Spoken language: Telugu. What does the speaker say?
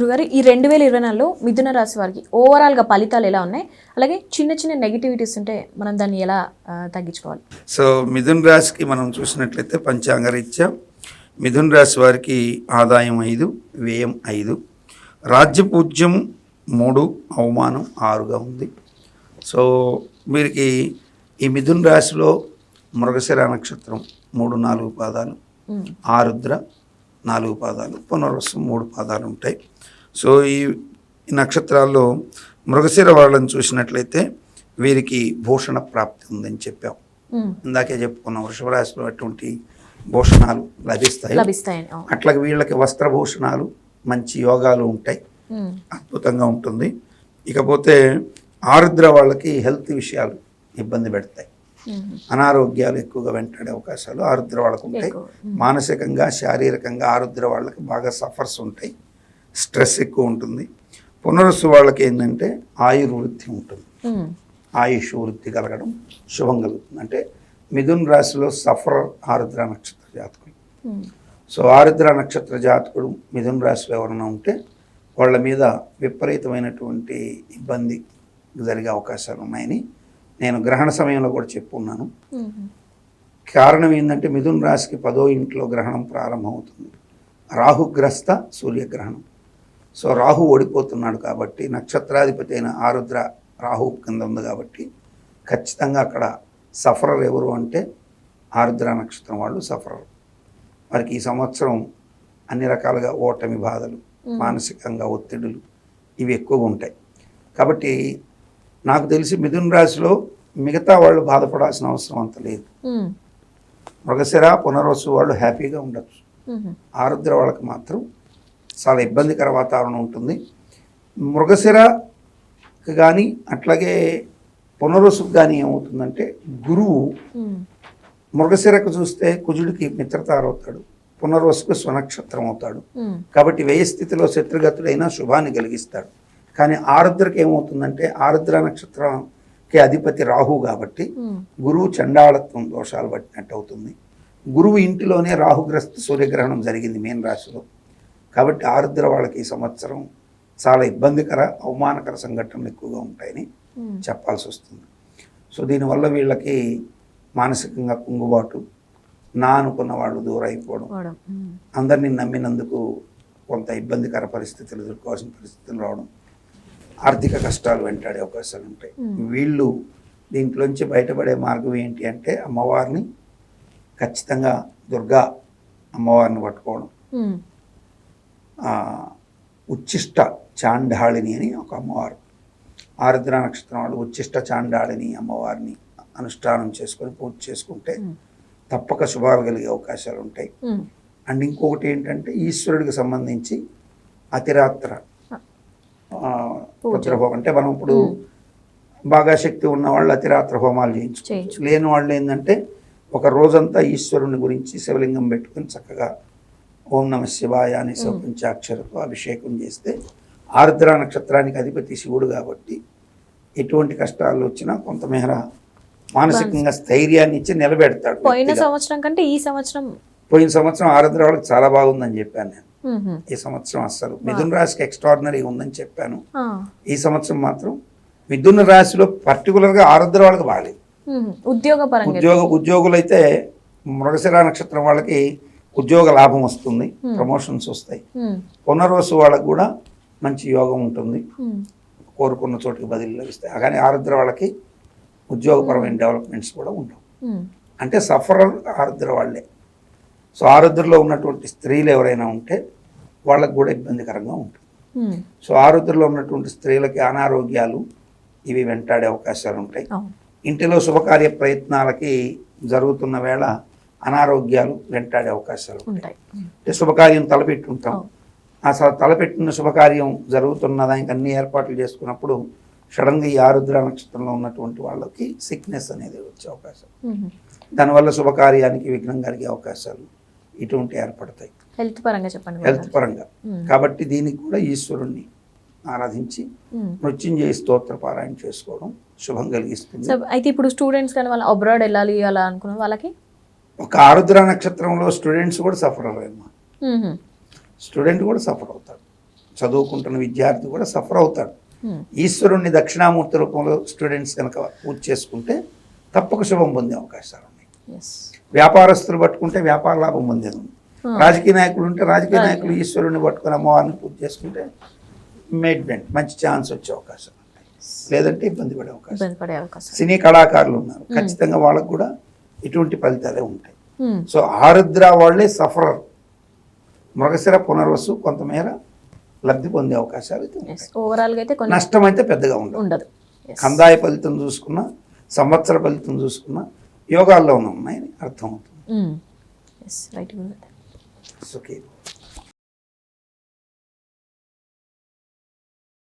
గురుగారు ఈ 2024లో మిథున రాశి వారికి ఓవరాల్గా ఫలితాలు ఎలా ఉన్నాయి, అలాగే చిన్న చిన్న నెగిటివిటీస్ ఉంటే మనం దాన్ని ఎలా తగ్గించుకోవాలి? సో మిథున రాశికి మనం చూసినట్లయితే పంచాంగరీత్యా మిథున రాశి వారికి ఆదాయం 5, వ్యయం 5, రాజ్యపూజ్యం 3, అవమానం 6గా ఉంది. సో వీరికి ఈ మిథున రాశిలో మృగశిర నక్షత్రం 3, 4 పాదాలు, ఆరుద్ర 4 పాదాలు, పునర్వసు 3 పాదాలు ఉంటాయి. సో ఈ నక్షత్రాల్లో మృగశిర వాళ్ళని చూసినట్లయితే వీరికి భూషణ ప్రాప్తి ఉందని చెప్పాం. ఇందాకే చెప్పుకున్నాం వృషభ రాశిలో అటువంటి భూషణాలు లభిస్తాయి. అట్లా వీళ్ళకి వస్త్రభూషణాలు మంచి యోగాలు ఉంటాయి, అద్భుతంగా ఉంటుంది. ఇకపోతే ఆరుద్ర వాళ్ళకి హెల్త్ విషయాలు ఇబ్బంది పెడతాయి, అనారోగ్యాలు ఎక్కువగా వెంటాడే అవకాశాలు ఆరుద్ర వాళ్ళకు ఉంటాయి. మానసికంగా శారీరకంగా ఆరుద్ర వాళ్ళకి బాగా సఫర్స్ ఉంటాయి, స్ట్రెస్ ఎక్కువ ఉంటుంది. పునరుసు వాళ్ళకి ఏంటంటే ఆయుర్వృద్ధి ఉంటుంది, ఆయుష్ వృద్ధి కలగడం, శుభం కలుగుతుంది. అంటే మిథున రాశిలో సఫర్ ఆరుద్ర నక్షత్ర జాతకులు. సో ఆరుద్ర నక్షత్ర జాతకుడు మిథున రాశిలో ఎవరైనా ఉంటే వాళ్ళ మీద విపరీతమైనటువంటి ఇబ్బంది జరిగే అవకాశాలు ఉన్నాయని నేను గ్రహణ సమయంలో కూడా చెప్పున్నాను. కారణం ఏంటంటే మిథున రాశికి 10వ ఇంట్లో గ్రహణం ప్రారంభమవుతుంది, రాహుగ్రస్త సూర్యగ్రహణం. సో రాహు ఓడిపోతున్నాడు కాబట్టి నక్షత్రాధిపతి అయిన ఆరుద్ర రాహు కింద ఉంది కాబట్టి ఖచ్చితంగా అక్కడ సఫరర్ ఎవరు అంటే ఆరుద్ర నక్షత్రం వాళ్ళు సఫరర్. వారికి ఈ సంవత్సరం అన్ని రకాలుగా ఓటమి బాధలు, మానసికంగా ఒత్తిడులు ఇవి ఎక్కువగా ఉంటాయి. కాబట్టి నాకు తెలిసి మిథున రాశిలో మిగతా వాళ్ళు బాధపడాల్సిన అవసరం అంత లేదు. మృగశిర పునర్వసు వాళ్ళు హ్యాపీగా ఉండొచ్చు, ఆరుద్ర వాళ్ళకి మాత్రం చాలా ఇబ్బందికర వాతావరణం ఉంటుంది. మృగశిరకు కానీ అట్లాగే పునర్వసుకు కానీ ఏమవుతుందంటే గురువు మృగశిరకు చూస్తే కుజుడికి మిత్రతార అవుతాడు, పునర్వసుకు స్వనక్షత్రం అవుతాడు. కాబట్టి వ్యయ స్థితిలో శత్రుగతుడైనా శుభాన్ని కలిగిస్తాడు. కానీ ఆరుద్రకి ఏమవుతుందంటే ఆరుద్ర నక్షత్రంకి అధిపతి రాహు కాబట్టి గురువు చండాళత్వం దోషాలు పట్టినట్టు అవుతుంది. గురువు ఇంటిలోనే రాహుగ్రస్త సూర్యగ్రహణం జరిగింది మీన రాశిలో. కాబట్టి ఆరుద్ర వాళ్ళకి ఈ సంవత్సరం చాలా ఇబ్బందికర అవమానకర సంఘటనలు ఎక్కువగా ఉంటాయని చెప్పాల్సి వస్తుంది. సో దీనివల్ల వీళ్ళకి మానసికంగా కుంగుబాటు, నా అనుకున్న వాళ్ళు దూరం అయిపోవడం, అందరినీ నమ్మినందుకు కొంత ఇబ్బందికర పరిస్థితులు ఎదుర్కోవాల్సిన పరిస్థితులు రావడం, ఆర్థిక కష్టాలు వెంటాడే అవకాశాలు ఉంటాయి. వీళ్ళు దీంట్లోంచి బయటపడే మార్గం ఏంటి అంటే అమ్మవారిని ఖచ్చితంగా దుర్గా అమ్మవారిని పట్టుకోవడం, ఉచ్చిష్ట చాండాళిని అని ఒక అమ్మవారు, ఆరుద్ర నక్షత్రం వాళ్ళు ఉచ్చిష్ట చాండాళిని అమ్మవారిని అనుష్ఠానం చేసుకొని పూజ చేసుకుంటే తప్పక శుభాలు కలిగే అవకాశాలు ఉంటాయి. అండ్ ఇంకొకటి ఏంటంటే ఈశ్వరుడికి సంబంధించి అతిరాత్ర రుద్రహోమం. అంటే మనం ఇప్పుడు బాగా శక్తి ఉన్న వాళ్ళు అతిరాత్ర హోమాలు చేయించుకోవచ్చు. లేని వాళ్ళు ఏంటంటే ఒక రోజంతా ఈశ్వరుని గురించి శివలింగం పెట్టుకొని చక్కగా ఓం నమ శివాయ అనే శివపంచాక్షరతో అభిషేకం చేస్తే ఆరుద్ర నక్షత్రానికి అధిపతి శివుడు కాబట్టి ఎటువంటి కష్టాలు వచ్చినా కొంతమేర మానసికంగా స్థైర్యాన్ని ఇచ్చి నిలబెడతాడు. పోయిన సంవత్సరం కంటే ఈ సంవత్సరం, పోయిన సంవత్సరం ఆరుద్ర వాళ్ళకి చాలా బాగుందని చెప్పాను నేను. ఈ సంవత్సరం అస్సలు మిథున రాశికి ఎక్స్ట్రాడినరీ ఉందని చెప్పాను. ఈ సంవత్సరం మాత్రం మిథున రాశిలో పర్టికులర్గా ఆరుద్ర వాళ్ళకి బాగాలేదు. ఉద్యోగులు అయితే మృగశిర నక్షత్రం వాళ్ళకి ఉద్యోగ లాభం వస్తుంది, ప్రమోషన్స్ వస్తాయి. పునర్వసు వాళ్ళకి కూడా మంచి యోగం ఉంటుంది, కోరుకున్న చోటుకి బదిలీ లభిస్తాయి. కానీ ఆరుద్ర వాళ్ళకి ఉద్యోగపరమైన డెవలప్మెంట్స్ కూడా ఉండవు. అంటే సఫరర్ ఆరుద్ర వాళ్ళే. సో ఆరుద్రలో ఉన్నటువంటి స్త్రీలు ఎవరైనా ఉంటే వాళ్ళకు కూడా ఇబ్బందికరంగా ఉంటుంది. సో ఆరుద్రలో ఉన్నటువంటి స్త్రీలకి అనారోగ్యాలు ఇవి వెంటాడే అవకాశాలు ఉంటాయి. ఇంటిలో శుభకార్య ప్రయత్నాలకి జరుగుతున్న వేళ అనారోగ్యాలు వెంటాడే అవకాశాలు ఉంటాయి. అంటే శుభకార్యం తలపెట్టుంటాం, ఆ తలపెట్టిన శుభకార్యం జరుగుతున్న దానికి అన్ని ఏర్పాట్లు చేసుకున్నప్పుడు సడన్గా ఈ ఆరుద్ర నక్షత్రంలో ఉన్నటువంటి వాళ్ళకి సిక్నెస్ అనేది వచ్చే అవకాశం, దానివల్ల శుభకార్యానికి విఘ్నం కలిగే అవకాశాలు ఇటువంటి ఏర్పడతాయి హెల్త్ పరంగా. చెప్పండి హెల్త్ పరంగా. కాబట్టి దీనికి కూడా ఈశ్వరుణ్ణి ఆరాధించి మృత్యుంజయ స్తోత్ర పారాయణ చేసుకోవడం శుభం కలిగిస్తుంది. అయితే ఇప్పుడు స్టూడెంట్స్ కానీ వాళ్ళు అబ్రాడ్ వెళ్ళాలి అలా అనుకున్న వాళ్ళకి ఒక ఆరుద్ర నక్షత్రంలో స్టూడెంట్స్ కూడా సఫర్ అవ్వమ్మా, స్టూడెంట్ కూడా సఫర్ అవుతాడు. చదువుకుంటున్న విద్యార్థి కూడా సఫర్ అవుతాడు. ఈశ్వరుణ్ణి దక్షిణామూర్తి రూపంలో స్టూడెంట్స్ కనుక పూజ చేసుకుంటే తప్పక శుభం పొందే అవకాశాలు ఉన్నాయి. వ్యాపారస్తులు పట్టుకుంటే వ్యాపార లాభం పొందేది ఉంది. రాజకీయ నాయకులు ఉంటే రాజకీయ నాయకులు ఈశ్వరుని పట్టుకుని అమ్మవారిని పూజ చేసుకుంటే మేడ్మెంట్ మంచి ఛాన్స్ వచ్చే అవకాశం ఉంటాయి. లేదంటే ఇబ్బంది పడే అవకాశం. సినీ కళాకారులు ఉన్నారు, ఖచ్చితంగా వాళ్ళకు కూడా ఇటువంటి ఫలితాలే ఉంటాయి. సో ఆరుద్ర వాళ్ళే సఫరర్. మృగశిర పునర్వసు కొంతమేర లబ్ధి పొందే అవకాశాలు అయితే ఉంటాయి. నష్టం అయితే పెద్దగా ఉండదు. కందాయ ఫలితం చూసుకున్నా, సంవత్సర ఫలితం చూసుకున్నా యోగాల్లో ఉన్నాయని అర్థమవుతుంది. రైట్. సుఖీ.